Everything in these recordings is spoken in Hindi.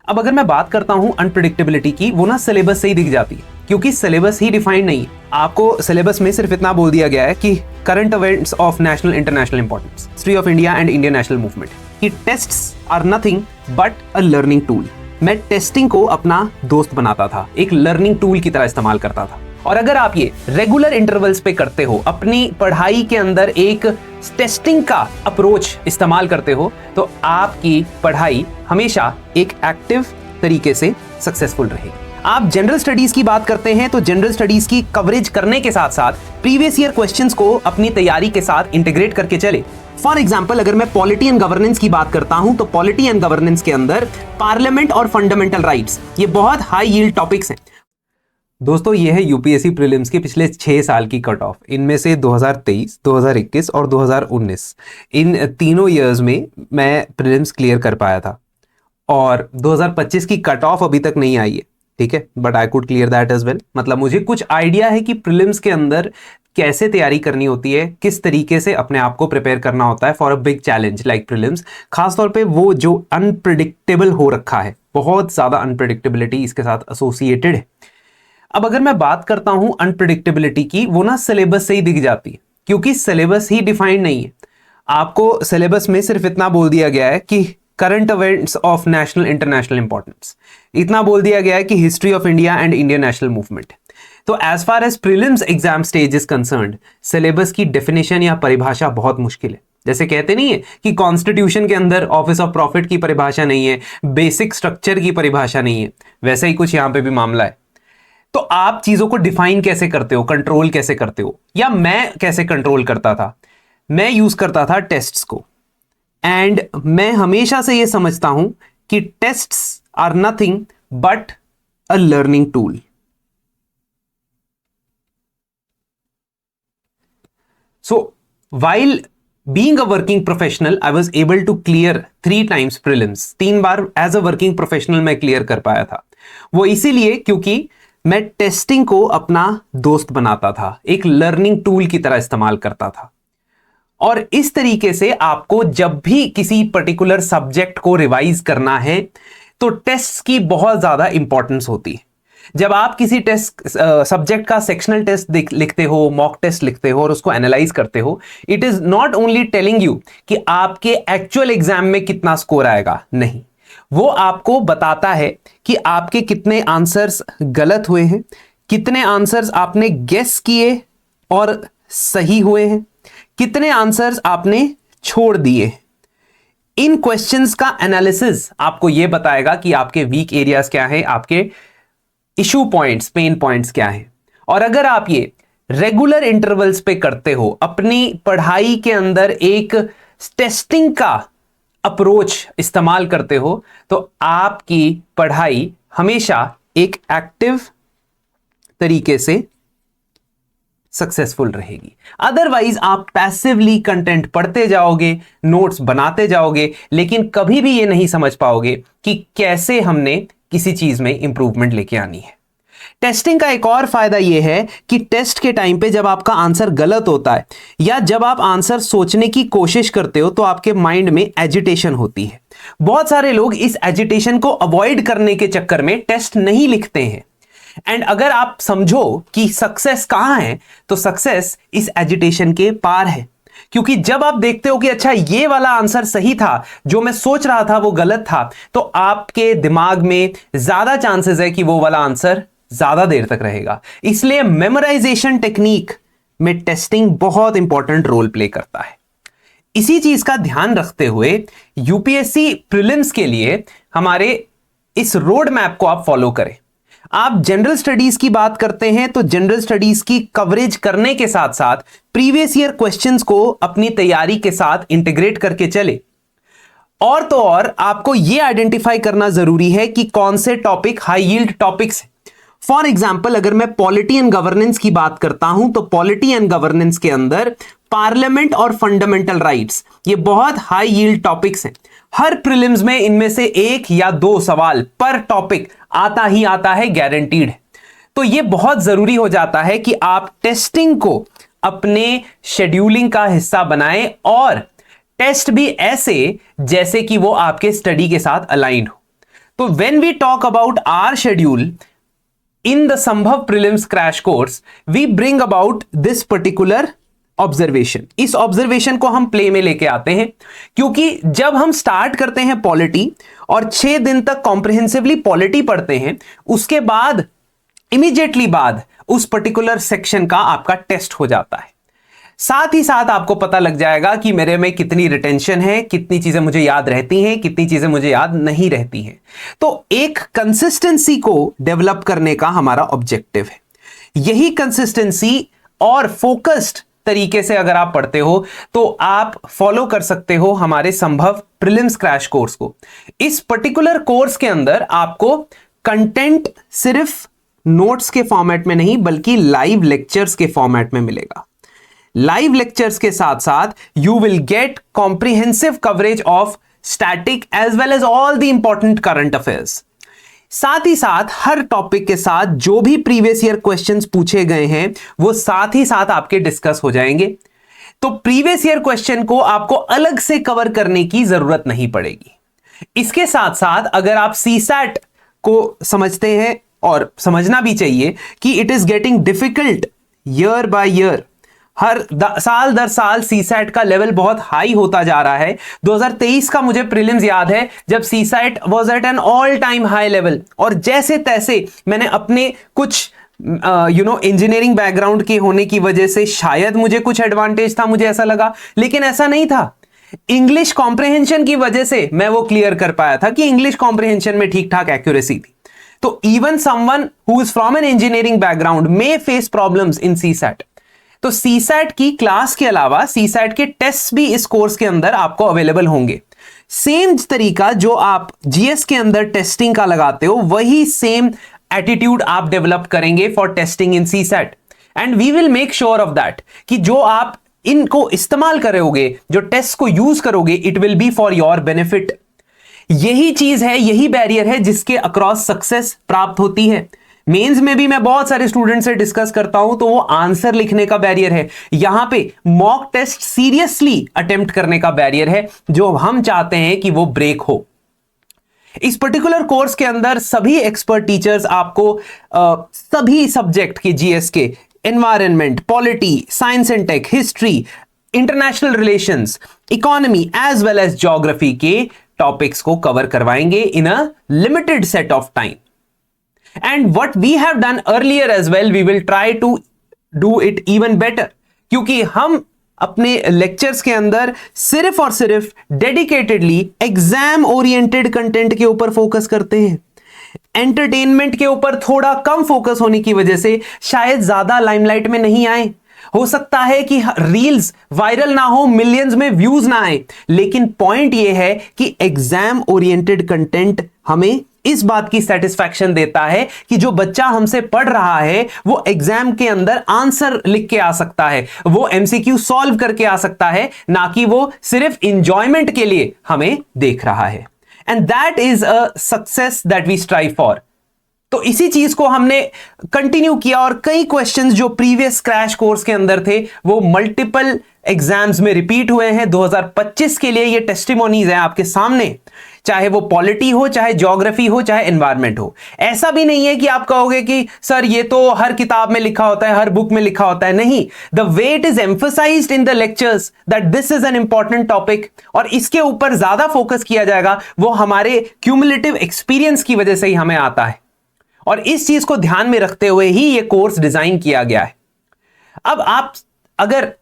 अब अगर मैं बात करता हूं अनप्रिडिक्टेबिलिटी की, वो ना सिलेबस से ही दिख जाती है, क्योंकि सिलेबस ही डिफाइंड नहीं है। आपको सिलेबस में सिर्फ इतना बोल दिया गया है कि current events of national international importance, history of India and Indian national movement, कि tests are nothing but a learning tool. मैं टेस्टिंग को अपना दोस्त बनाता था, एक लर्निंग टूल की तरह इस्तेमाल करता था। और अगर आप ये रेगुलर इंटरवल्स पे करते हो, अपनी पढ़ाई के अंदर एक टेस्टिंग का अप्रोच इस्तेमाल करते हो, तो आपकी पढ़ाई हमेशा एक एक्टिव तरीके से सक्सेसफुल रहेगी। आप जनरल स्टडीज की बात करते हैं तो जनरल स्टडीज की कवरेज करने के साथ साथ प्रीवियस ईयर क्वेश्चंस को अपनी तैयारी के साथ इंटीग्रेट करके चले। फॉर एग्जाम्पल, अगर मैं पॉलिटी एंड गवर्नेंस की बात करता हूं तो पॉलिटी एंड गवर्नेंस के अंदर पार्लियामेंट और फंडामेंटल राइट्स, ये बहुत हाई यील्ड टॉपिक्स हैं। दोस्तों, ये है यूपीएससी प्रीलिम्स के पिछले 6 साल की कट ऑफ। इनमें से 2023, 2021 और 2019, इन तीनों ईयर्स में मैं प्रीलिम्स क्लियर कर पाया था, और 2025 की कट ऑफ अभी तक नहीं आई है, ठीक है, but I could clear that as well. मतलब मुझे कुछ आइडिया है कि प्रीलिम्स के अंदर कैसे तैयारी करनी होती है, किस तरीके से अपने आप को प्रिपेयर करना होता है for a big challenge like prelims. खासतौर पे वो जो अनप्रिडिक्टेबल हो रखा है, बहुत ज्यादा अनप्रिडिक्टेबिलिटी इसके साथ एसोसिएटेड है। अब अगर मैं बात करता हूं अनप्रिडिक्टेबिलिटी की, वो ना सिलेबस से ही दिख जाती है, क्योंकि सिलेबस ही डिफाइंड नहीं है। आपको सिलेबस में सिर्फ इतना बोल दिया गया है कि current events of national international importance, इतना बोल दिया गया है कि history of India and Indian national movement. तो as far as prelims exam stage is concerned, syllabus की डेफिनेशन या परिभाषा बहुत मुश्किल है। जैसे कहते नहीं है कि कॉन्स्टिट्यूशन के अंदर ऑफिस ऑफ प्रॉफिट की परिभाषा नहीं है, बेसिक स्ट्रक्चर की परिभाषा नहीं है, वैसा ही कुछ यहां पे भी मामला है। तो आप चीजों को डिफाइन कैसे करते हो, कंट्रोल कैसे करते हो, या मैं कैसे कंट्रोल करता था? मैं यूज करता था टेस्ट्स को, एंड मैं हमेशा से यह समझता हूं कि tests are nothing but a learning tool. So while being a working professional, I was able to clear 3 times prelims। 3 बार एज अ वर्किंग प्रोफेशनल मैं क्लियर कर पाया था। वो इसीलिए क्योंकि मैं टेस्टिंग को अपना दोस्त बनाता था, एक लर्निंग टूल की तरह इस्तेमाल करता था। और इस तरीके से आपको जब भी किसी पर्टिकुलर सब्जेक्ट को रिवाइज करना है तो टेस्ट की बहुत ज्यादा इंपॉर्टेंस होती है। जब आप किसी टेस्ट सब्जेक्ट का सेक्शनल टेस्ट लिखते हो, मॉक टेस्ट लिखते हो और उसको एनालाइज करते हो, it is not only telling you कि आपके एक्चुअल एग्जाम में कितना स्कोर आएगा, नहीं, वो आपको बताता है कि आपके कितने आंसर्स गलत हुए हैं, कितने आंसर्स आपने गेस किए और सही हुए हैं, कितने आंसर्स आपने छोड़ दिए। इन क्वेश्चंस का एनालिसिस आपको यह बताएगा कि आपके वीक एरियाज क्या हैं, आपके इशू पॉइंट्स, पेन पॉइंट्स क्या हैं। और अगर आप ये रेगुलर इंटरवल्स पे करते हो, अपनी पढ़ाई के अंदर एक टेस्टिंग का अप्रोच इस्तेमाल करते हो, तो आपकी पढ़ाई हमेशा एक एक्टिव तरीके से सक्सेसफुल रहेगी। अदरवाइज आप पैसिवली कंटेंट पढ़ते जाओगे, नोट्स बनाते जाओगे, लेकिन कभी भी ये नहीं समझ पाओगे कि कैसे हमने किसी चीज में इंप्रूवमेंट लेके आनी है। टेस्टिंग का एक और फायदा यह है कि टेस्ट के टाइम पे जब आपका आंसर गलत होता है या जब आप आंसर सोचने की कोशिश करते हो तो आपके माइंड में एजिटेशन होती है। बहुत सारे लोग इस एजिटेशन को अवॉइड करने के चक्कर में टेस्ट नहीं लिखते हैं। एंड अगर आप समझो कि सक्सेस कहां है, तो सक्सेस इस एजिटेशन के पार है। क्योंकि जब आप देखते हो कि अच्छा ये वाला आंसर सही था, जो मैं सोच रहा था वो गलत था, तो आपके दिमाग में ज्यादा चांसेस है कि वो वाला आंसर ज्यादा देर तक रहेगा। इसलिए मेमोराइजेशन टेक्निक में टेस्टिंग बहुत इंपॉर्टेंट रोल प्ले करता है। इसी चीज का ध्यान रखते हुए यूपीएससी प्रीलिम्स के लिए हमारे इस रोड मैप को आप फॉलो करें। आप जनरल स्टडीज की बात करते हैं तो जनरल स्टडीज की कवरेज करने के साथ साथ प्रीवियस ईयर क्वेश्चंस को अपनी तैयारी के साथ इंटीग्रेट करके चले। और तो और आपको यह आइडेंटिफाई करना जरूरी है कि कौन से टॉपिक हाई यील्ड टॉपिक्स हैं। फॉर एग्जाम्पल, अगर मैं पॉलिटी एंड गवर्नेंस की बात करता हूं तो पॉलिटी एंड गवर्नेंस के अंदर पार्लियामेंट और फंडामेंटल राइट्स, ये बहुत हाई यील्ड टॉपिक्स हैं। हर प्रीलिम्स में इनमें से 1 या 2 सवाल पर टॉपिक आता ही आता है, गारंटीड है। तो यह बहुत जरूरी हो जाता है कि आप टेस्टिंग को अपने शेड्यूलिंग का हिस्सा बनाएं और टेस्ट भी ऐसे जैसे कि वो आपके स्टडी के साथ अलाइंड हो। तो when we talk about our schedule in the Sambhav prelims crash course, we bring about this particular observation. इस ऑब्जर्वेशन को हम प्ले में लेके आते हैं, क्योंकि जब हम स्टार्ट करते हैं पॉलिटी और 6 दिन तक कॉम्प्रिहेंसिवली पॉलिटी पढ़ते हैं, उसके बाद इमीडिएटली बाद उस पर्टिकुलर सेक्शन का आपका टेस्ट हो जाता है। साथ ही साथ आपको पता लग जाएगा कि मेरे में कितनी रिटेंशन है, कितनी चीजें मुझे याद रहती हैं, कितनी चीजें मुझे याद नहीं रहती हैं। तो एक कंसिस्टेंसी को डेवलप करने का हमारा ऑब्जेक्टिव है। यही कंसिस्टेंसी और फोकस्ड तरीके से अगर आप पढ़ते हो तो आप फॉलो कर सकते हो हमारे संभव प्रीलिम्स क्रैश कोर्स को। इस पर्टिकुलर कोर्स के अंदर आपको कंटेंट सिर्फ नोट्स के फॉर्मेट में नहीं बल्कि लाइव लेक्चर्स के फॉर्मेट में मिलेगा। लाइव लेक्चर्स के साथ साथ you will get comprehensive coverage of static as well as all the important current affairs. साथ ही साथ हर टॉपिक के साथ जो भी प्रीवियस ईयर क्वेश्चंस पूछे गए हैं वो साथ ही साथ आपके डिस्कस हो जाएंगे। तो प्रीवियस ईयर क्वेश्चन को आपको अलग से कवर करने की जरूरत नहीं पड़ेगी। इसके साथ साथ अगर आप सीसैट को समझते हैं, और समझना भी चाहिए कि it is getting difficult year by year, हर साल दर साल सीसैट का लेवल बहुत हाई होता जा रहा है। 2023 का मुझे प्रीलिम्स याद है जब CSAT was at an all time high level, और जैसे तैसे मैंने अपने कुछ इंजीनियरिंग बैकग्राउंड के होने की वजह से शायद मुझे कुछ एडवांटेज था, मुझे ऐसा लगा, लेकिन ऐसा नहीं था। इंग्लिश कॉम्प्रिहेंशन की वजह से मैं वो क्लियर कर पाया था कि इंग्लिश कॉम्प्रिहेंशन में ठीक ठाक एक्यूरेसी थी। तो even someone who is from an engineering background may face problems in CSAT. तो सीसैट की क्लास के अलावा सीसैट के टेस्ट भी इस कोर्स के अंदर आपको अवेलेबल होंगे। सेम तरीका जो आप जीएस के अंदर टेस्टिंग का लगाते हो, वही सेम एटीट्यूड आप डेवलप करेंगे for testing in CSAT, and we will make sure of that कि जो आप इनको इस्तेमाल करोगे, जो टेस्ट को यूज करोगे, it will be for your benefit. यही चीज है, यही बैरियर है जिसके अक्रॉस सक्सेस प्राप्त होती है। मेंस में भी मैं बहुत सारे स्टूडेंट से डिस्कस करता हूं तो वो आंसर लिखने का बैरियर है। यहां पे मॉक टेस्ट सीरियसली अटेम्प्ट करने का बैरियर है, जो हम चाहते हैं कि वो ब्रेक हो। इस पर्टिकुलर कोर्स के अंदर सभी एक्सपर्ट टीचर्स आपको सभी सब्जेक्ट के जीएस के, environment, polity, science and tech, history, international relations, economy as well as geography के टॉपिक्स को कवर करवाएंगे in a limited set of time. And what we have done earlier as well, we will try to do it even better, क्योंकि हम अपने लेक्चर्स के अंदर सिर्फ और सिर्फ डेडिकेटेडली एग्जाम ओरिएंटेड कंटेंट के ऊपर फोकस करते हैं। एंटरटेनमेंट के ऊपर थोड़ा कम फोकस होने की वजह से शायद ज्यादा लाइमलाइट में नहीं आए। हो सकता है कि रील्स वायरल ना हो, मिलियंस में व्यूज ना आए, लेकिन पॉइंट यह है कि एग्जाम ओरिएंटेड कंटेंट हमें इस बात की सेटिस्फैक्शन देता है कि जो बच्चा हमसे पढ़ रहा है वो एग्जाम के अंदर आंसर लिख के आ सकता है, वो एमसीक्यू सॉल्व करके आ सकता है, ना कि वो सिर्फ इंजॉयमेंट के लिए हमें देख रहा है। And that is a success that we strive for. तो इसी चीज को हमने कंटिन्यू किया और कई क्वेश्चंस जो प्रीवियस क्रैश कोर्स के अंदर थे वो मल्टीपल एग्जाम्स में रिपीट हुए हैं। 2025 के लिए ये टेस्टिमोनीज हैं आपके सामने, चाहे वो पॉलिटी हो, चाहे ज्योग्राफी हो, चाहे एनवायरमेंट हो। ऐसा भी नहीं है कि आप कहोगे कि सर ये तो हर किताब में लिखा होता है, हर बुक में लिखा होता है। नहीं, the way it is emphasized in the lectures that this is an important topic, और इसके ऊपर ज्यादा फोकस किया जाएगा, वो हमारे क्यूमुलेटिव एक्सपीरियंस की वजह से ही हमें आता है, और इस चीज को ध्यान में रखते हुए ही ये कोर्स डिजाइन किया गया है। अब आप अगर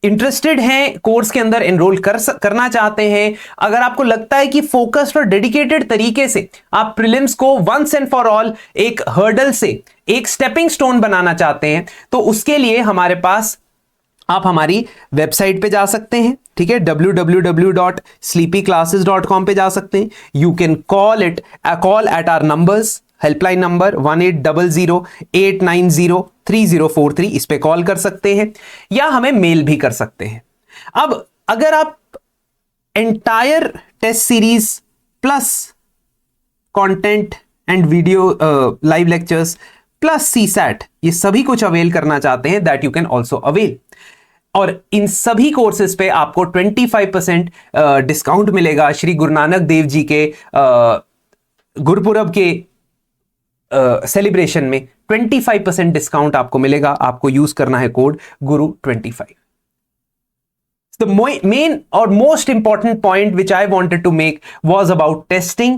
इंटरेस्टेड हैं, कोर्स के अंदर एनरोल करना चाहते हैं, अगर आपको लगता है कि फोकस्ड और डेडिकेटेड तरीके से आप प्रीलिम्स को वंस एंड फॉर ऑल एक हर्डल से एक स्टेपिंग स्टोन बनाना चाहते हैं, तो उसके लिए हमारे पास आप हमारी वेबसाइट पे जा सकते हैं, ठीक है, www.sleepyclasses.com पे जा सकते हैं। You can call at our numbers, helpline number 1800-890-3043, इस पे कॉल कर सकते हैं या हमें मेल भी कर सकते हैं। अब अगर आप entire test series plus content and video live lectures plus CSAT ये सभी कुछ अवेल करना चाहते हैं, that you can also avail. और इन सभी कोर्सेज पे आपको 25% डिस्काउंट मिलेगा श्री गुरु नानक देव जी के गुरुपुरब के सेलिब्रेशन में 25% डिस्काउंट आपको मिलेगा। आपको यूज करना है code GURU25। The main or most important point which I wanted to make was about testing,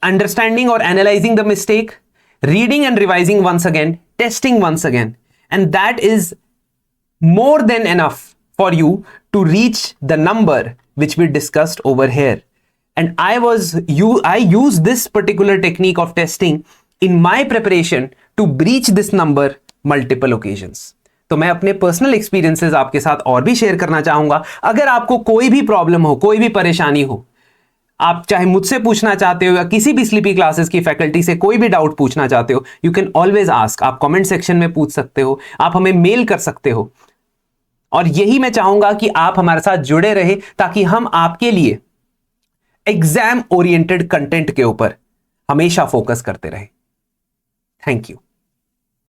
understanding or analyzing the mistake, reading and revising once again, testing once again, and that is more than enough for you to reach the number which we discussed over here. And I used this particular technique of testing in my preparation to breach this number multiple occasions. तो मैं अपने पर्सनल एक्सपीरियंसेस आपके साथ और भी शेयर करना चाहूंगा। अगर आपको कोई भी प्रॉब्लम हो, कोई भी परेशानी हो, आप चाहे मुझसे पूछना चाहते हो या किसी भी स्लीपी क्लासेस की फैकल्टी से कोई भी डाउट पूछना चाहते हो, यू कैन ऑलवेज आस्क। आप कमेंट सेक्शन में पूछ सकते हो, आप हमें मेल कर सकते हो। और यही मैं चाहूंगा कि आप हमारे साथ जुड़े रहे ताकि हम आपके लिए एग्जाम ओरिएंटेड कंटेंट के ऊपर हमेशा फोकस करते रहे। Thank you.